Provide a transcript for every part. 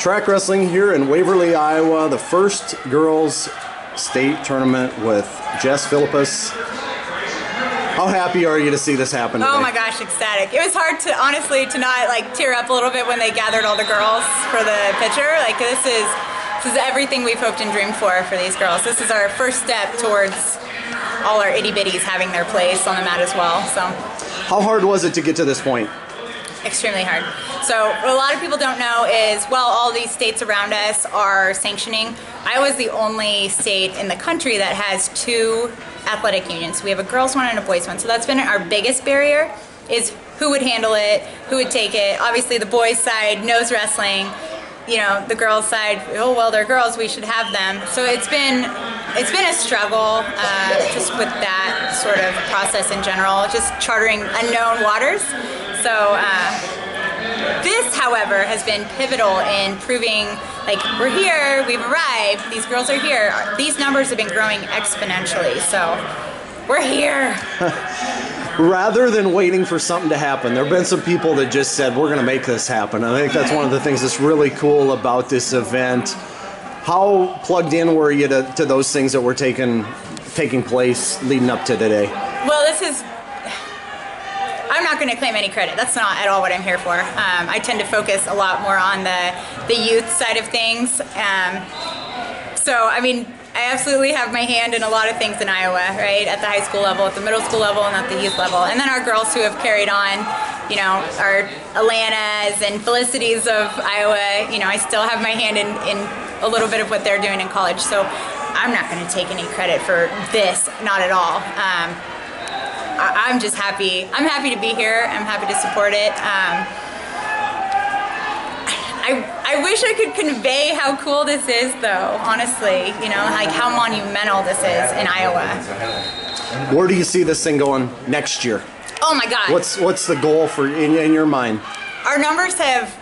Track wrestling here in Waverly, Iowa, the first girls state tournament with Jess Philippus. How happy are you to see this happen today? Oh my gosh, ecstatic. It was hard to, honestly, to not like tear up a little bit when they gathered all the girls for the picture. Like this is everything we've hoped and dreamed for these girls. This is our first step towards all our itty bitties having their place on the mat as well. So, how hard was it to get to this point? Extremely hard. So what a lot of people don't know is, well, all these states around us are sanctioning. Iowa's the only state in the country that has two athletic unions. We have a girls one and a boys one. So that's been our biggest barrier, is who would handle it, who would take it. Obviously the boys side knows wrestling. You know, the girls side, oh well, they're girls, we should have them. So it's been a struggle just with that sort of process in general, just chartering unknown waters. So this, however, has been pivotal in proving, like, we're here, we've arrived, these girls are here. These numbers have been growing exponentially, so we're here. Rather than waiting for something to happen, there have been some people that just said, we're going to make this happen. I think that's one of the things that's really cool about this event. How plugged in were you to those things that were taking place leading up to today? Well, I'm not going to claim any credit. That's not at all what I'm here for. I tend to focus a lot more on the youth side of things. So, I mean, I absolutely have my hand in a lot of things in Iowa, right? At the high school level, at the middle school level, and at the youth level. And then our girls who have carried on, you know, our Alanas and Felicities of Iowa, you know, I still have my hand in a little bit of what they're doing in college. So I'm not going to take any credit for this, not at all. I'm just happy. I'm happy to be here. I'm happy to support it. I wish I could convey how cool this is, though, honestly, you know, like how monumental this is in Iowa. Where do you see this thing going next year? Oh my God. What's the goal for in your mind? Our numbers have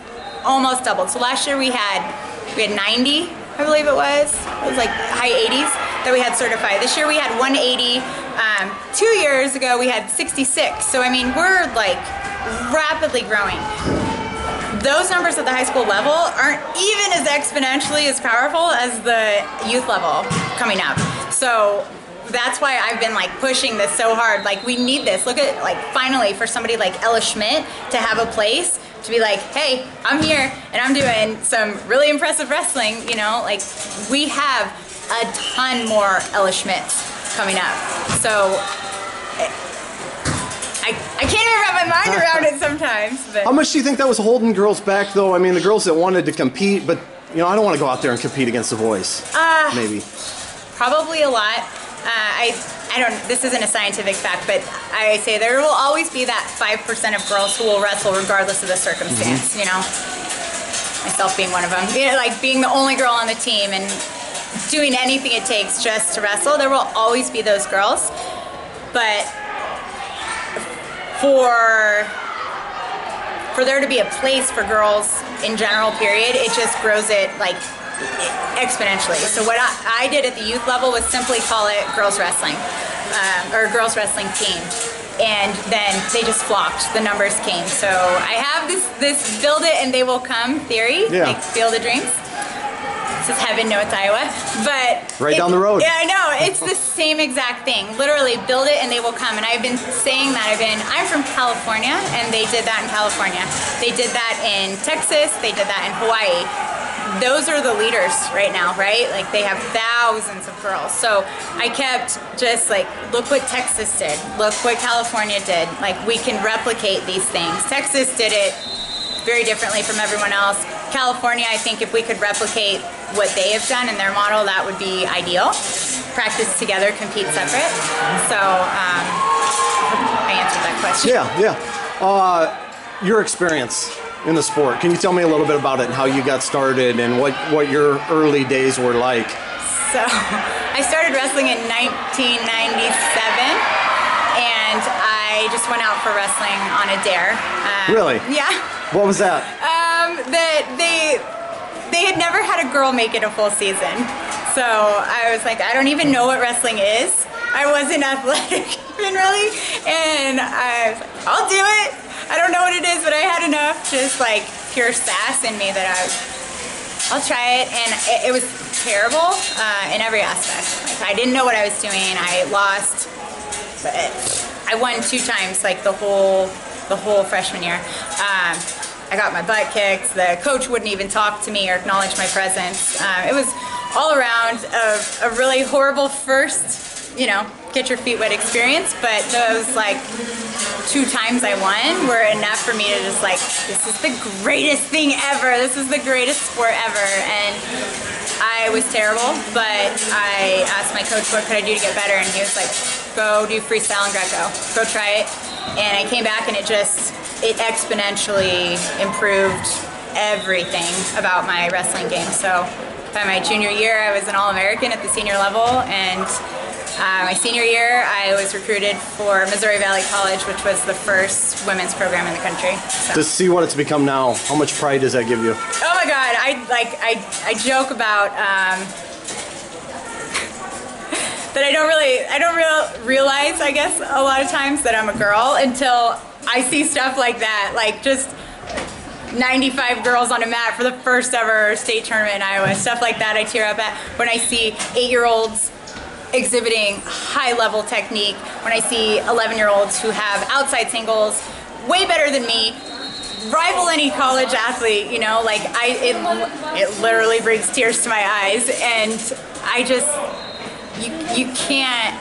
almost doubled. So last year we had 90, I believe it was. It was like high 80s that we had certified. This year we had 180. 2 years ago we had 66. So I mean, we're like rapidly growing. Those numbers at the high school level aren't even as exponentially as powerful as the youth level coming up. So that's why I've been like pushing this so hard. Like, we need this. Look at, like, finally for somebody like Ella Schmidt to have a place to be like, hey, I'm here and I'm doing some really impressive wrestling, you know, like we have a ton more Ella Schmidts coming up. So I can't even wrap my mind around it sometimes. But. How much do you think that was holding girls back, though? I mean, the girls that wanted to compete, but, you know, I don't want to go out there and compete against the boys. Maybe. Probably a lot. I don't, this isn't a scientific fact, but I say there will always be that 5% of girls who will wrestle regardless of the circumstance, you know? Myself being one of them. You know, like being the only girl on the team and doing anything it takes just to wrestle, there will always be those girls. But for there to be a place for girls in general, period, it just grows it like exponentially. So what I did at the youth level was simply call it girls wrestling, or girls wrestling team. And then they just flocked, the numbers came. So I have this build it and they will come theory, like Field of Dreams. This is heaven, no, it's Iowa. But right down the road. Yeah, I know. It's the same exact thing. Literally, build it and they will come. And I've been saying that. I'm from California, and they did that in California. They did that in Texas. They did that in Hawaii. Those are the leaders right now, right? Like, they have thousands of girls. So I kept just like, look what Texas did. Look what California did. Like, we can replicate these things. Texas did it very differently from everyone else. California, I think if we could replicate what they have done in their model, that would be ideal. Practice together, compete separate. So I answered that question. Yeah. Your experience in the sport, can you tell me a little bit about it and how you got started and what your early days were like? So I started wrestling in 1997, and I just went out for wrestling on a dare. Really? Yeah. What was that? They had never had a girl make it a full season. So I was like, I don't even know what wrestling is. I wasn't athletic even really. And I was like, I'll do it. I don't know what it is, but I had enough just like pure sass in me that I was I'll try it. And it was terrible in every aspect. Like, I didn't know what I was doing. I lost. I won 2 times, like the whole freshman year. I got my butt kicked. The coach wouldn't even talk to me or acknowledge my presence. It was all around a really horrible first, get your feet wet experience, but those like 2 times I won were enough for me to just like, this is the greatest thing ever. This is the greatest sport ever. And I was terrible, but I asked my coach what could I do to get better, and he was like, go do freestyle and Greco. Go try it. And I came back and it exponentially improved everything about my wrestling game. So by my junior year, I was an All-American at the senior level, and my senior year, I was recruited for Missouri Valley College, which was the first women's program in the country. So. To see what it's become now, how much pride does that give you? Oh my God, I joke about that I don't realize, I guess, a lot of times that I'm a girl until I see stuff like that, like just 95 girls on a mat for the first ever state tournament in Iowa, stuff like that I tear up at. When I see 8-year-olds exhibiting high-level technique, when I see 11-year-olds who have outside singles way better than me, rival any college athlete, like it literally brings tears to my eyes, and I just, you can't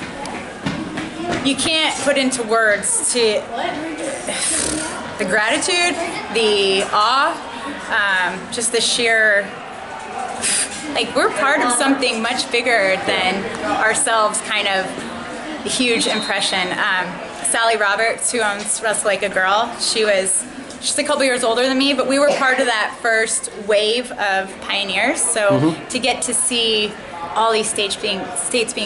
put into words to the gratitude, the awe, just the sheer, like, we're part of something much bigger than ourselves kind of huge impression. Sally Roberts, who owns Wrestle Like a Girl, she's a couple years older than me, but we were part of that first wave of pioneers. So to get to see all these states being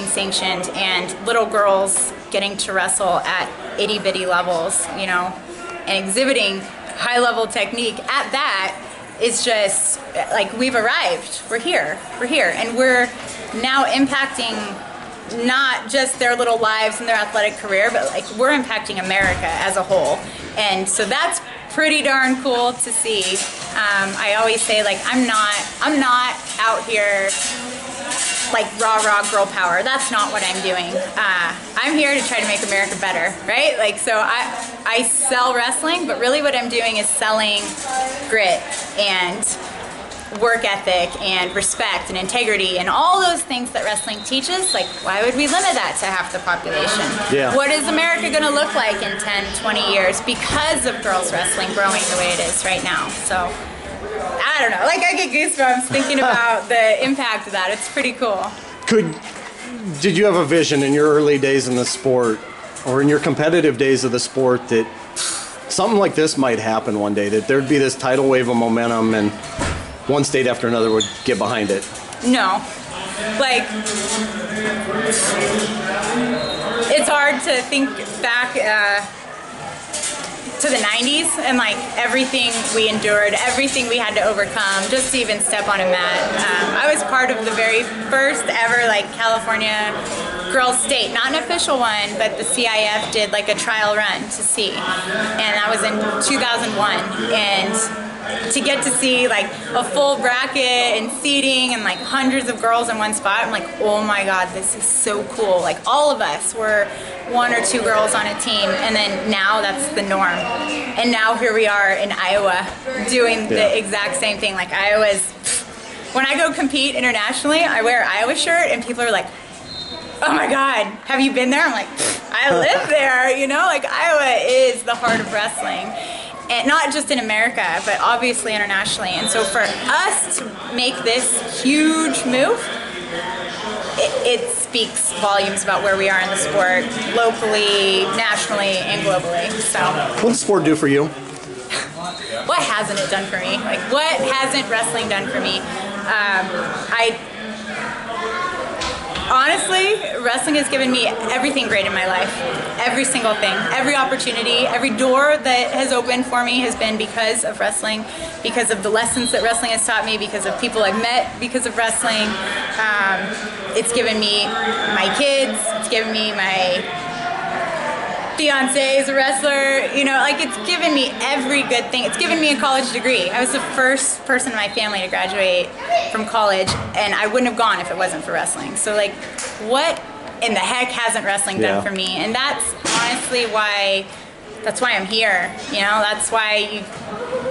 sanctioned and little girls getting to wrestle at itty bitty levels, and exhibiting high level technique at that, is just like, we've arrived. We're here, and we're now impacting not just their little lives and their athletic career, but like, we're impacting America as a whole. And so that's pretty darn cool to see. I always say, like, I'm not out here like raw girl power. That's not what I'm doing. I'm here to try to make America better, right? Like, so I sell wrestling, but really what I'm doing is selling grit and work ethic and respect and integrity and all those things that wrestling teaches. Like, why would we limit that to half the population? Yeah. What is America going to look like in 10, 20 years because of girls wrestling growing the way it is right now? So I don't know, like, I get goosebumps thinking about the impact of that. It's pretty cool. Did you have a vision in your early days in the sport, or in your competitive days of the sport, that something like this might happen one day, that there'd be this tidal wave of momentum and one state after another would get behind it? No. Like, it's hard to think back to the 90s and like everything we endured, everything we had to overcome just to even step on a mat. I was part of the very first ever like California girls state, not an official one, but the CIF did like a trial run to see, and that was in 2001. And to get to see like a full bracket and seating and like hundreds of girls in one spot, I'm like, oh my God, this is so cool. Like, all of us were 1 or 2 girls on a team, and then now that's the norm. And now here we are in Iowa doing the exact same thing. Like, when I go compete internationally, I wear an Iowa shirt and people are like, oh my God, have you been there? I'm like, I live there, like, Iowa is the heart of wrestling. And not just in America, but obviously internationally. And so for us to make this huge move, it speaks volumes about where we are in the sport, locally, nationally, and globally. So, what does sport do for you? What hasn't it done for me? Like, what hasn't wrestling done for me? Honestly, wrestling has given me everything great in my life. Every single thing. Every opportunity, every door that has opened for me has been because of wrestling, because of the lessons that wrestling has taught me, because of people I've met because of wrestling. It's given me my kids. It's given me fiance is a wrestler, you know, like it's given me every good thing. It's given me a college degree. I was the first person in my family to graduate from college, and I wouldn't have gone if it wasn't for wrestling. So like, what in the heck hasn't wrestling done for me? And that's honestly why, that's why I'm here. You know, that's why you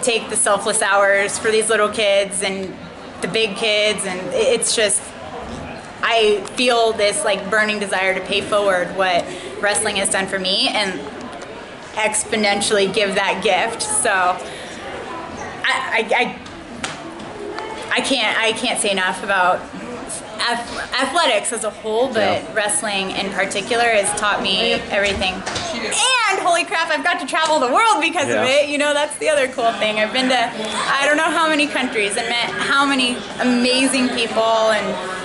take the selfless hours for these little kids and the big kids, and it's just, I feel this like burning desire to pay forward what wrestling has done for me and exponentially give that gift. So I can't say enough about athletics as a whole, but wrestling in particular has taught me everything. And holy crap, I've got to travel the world because of it. You know, that's the other cool thing. I've been to I don't know how many countries and met how many amazing people and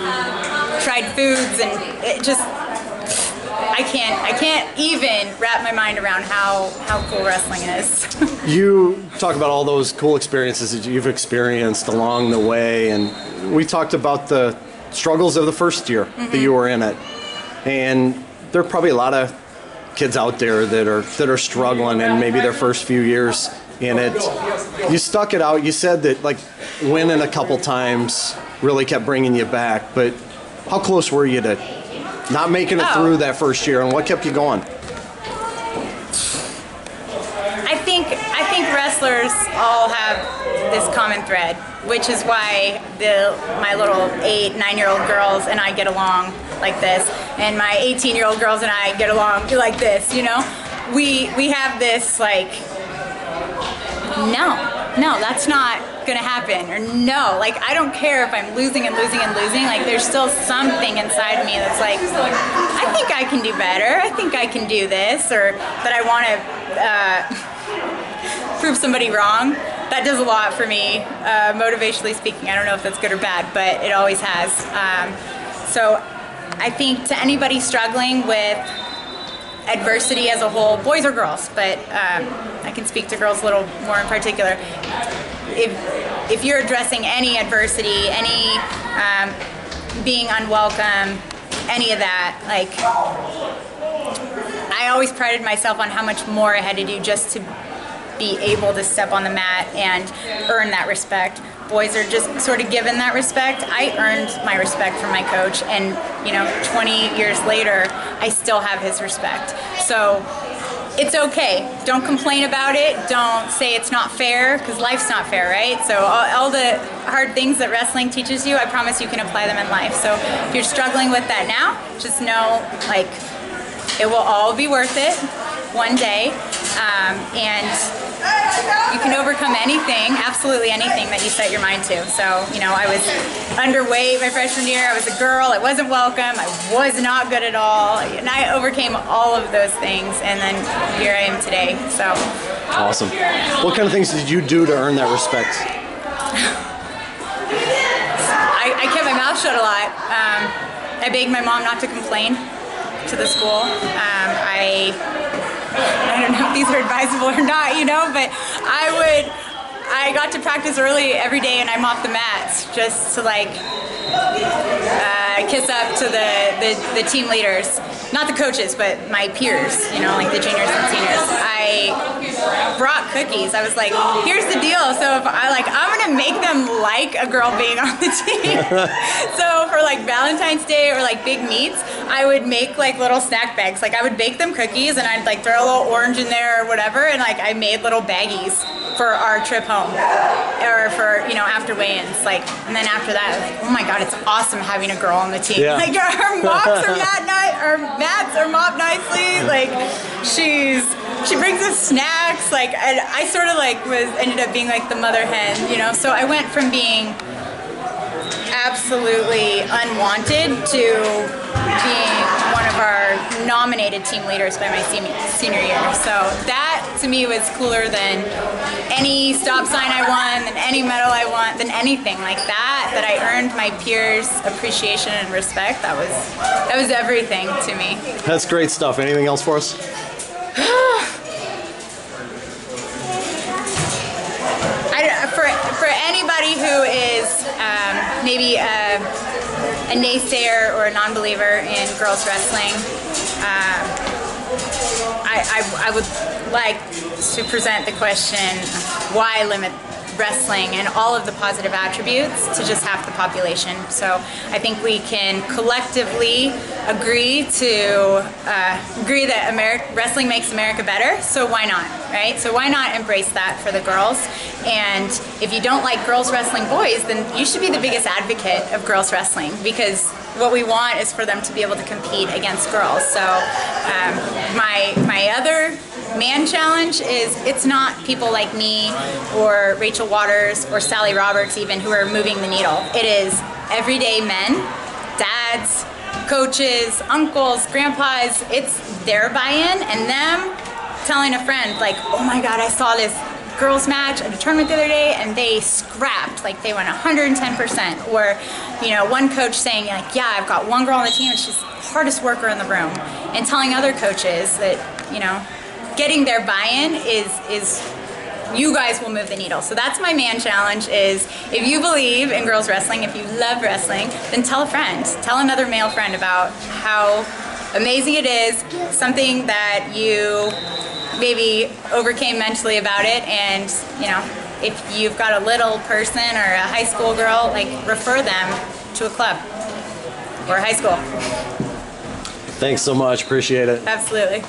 tried foods, and it just, I can't even wrap my mind around how cool wrestling is. You talk about all those cool experiences that you've experienced along the way, and we talked about the struggles of the first year that you were in it, and there are probably a lot of kids out there that are struggling in maybe their first few years in it. You stuck it out. You said that like winning a couple times really kept bringing you back, but how close were you to not making it through that first year, and what kept you going? I think wrestlers all have this common thread, which is why my little 8-9-year-old girls and I get along like this, and my 18-year-old girls and I get along like this. You know, we have this like, no, that's not gonna happen, or no, like I don't care if I'm losing and losing and losing, like there's still something inside me that's like, I think I can do better, I think I can do this, or that I want to prove somebody wrong. That does a lot for me, motivationally speaking. I don't know if that's good or bad, but it always has. So I think to anybody struggling with adversity as a whole, boys or girls, but I can speak to girls a little more in particular. If you're addressing any adversity, any being unwelcome, any of that, like I always prided myself on how much more I had to do just to be able to step on the mat and earn that respect. Boys are just sort of given that respect. I earned my respect from my coach, and you know, 20 years later, I still have his respect. So it's okay. Don't complain about it. Don't say it's not fair, because life's not fair, right? So all the hard things that wrestling teaches you, I promise you can apply them in life. So if you're struggling with that now, just know, like, it will all be worth it one day, and you can overcome anything, absolutely anything that you set your mind to. So, you know, I was underweight my freshman year, I was a girl, I wasn't welcome, I was not good at all, and I overcame all of those things, and then here I am today, so. Awesome. What kind of things did you do to earn that respect? I kept my mouth shut a lot. I begged my mom not to complain to the school. I don't know if these are advisable or not, you know, but I got to practice early every day, and I mopped the mats just to like kiss up to the team leaders, not the coaches, but my peers, you know, like the juniors and seniors. I brought cookies. I was like, here's the deal. So if I'm gonna make them like a girl being on the team. So for like Valentine's Day or like big meets, I would make like little snack bags. Like I would bake them cookies, and I'd like throw a little orange in there or whatever, and like I made little baggies for our trip home, or for, you know, after weigh-ins. Like, and then after that, I was like, oh my god, it's awesome having a girl on the team. Like our mops are our mats are mopped nicely. Like she brings us snacks. Like I sort of like ended up being like the mother hen, you know. So I went from being absolutely unwanted to being one of our nominated team leaders by my senior year. So that to me was cooler than any stop sign I won, than any medal I won, than anything like that I earned my peers' appreciation and respect. That was everything to me. That's great stuff. Anything else for us? For anybody who is maybe a naysayer or a non-believer in girls wrestling, I would like to present the question, why limit wrestling and all of the positive attributes to just half the population? So I think we can collectively agree that wrestling makes America better, so why not, right? So why not embrace that for the girls? And if you don't like girls wrestling boys, then you should be the biggest advocate of girls wrestling, because what we want is for them to be able to compete against girls. So my other man challenge is, it's not people like me or Rachel Waters or Sally Roberts even who are moving the needle. It is everyday men, dads, coaches, uncles, grandpas. It's their buy-in and them telling a friend, like, oh my God, I saw this girls match at a tournament the other day and they scrapped, like they went 110%. Or, you know, one coach saying, like, yeah, I've got one girl on the team and she's the hardest worker in the room. And telling other coaches that, you know, getting their buy-in is you guys will move the needle. So that's my man challenge, is if you believe in girls wrestling, if you love wrestling, then tell a friend, tell another male friend about how amazing it is, something that you maybe overcame mentally about it. And, you know, if you've got a little person or a high school girl, like, refer them to a club or a high school. Thanks so much, appreciate it. Absolutely.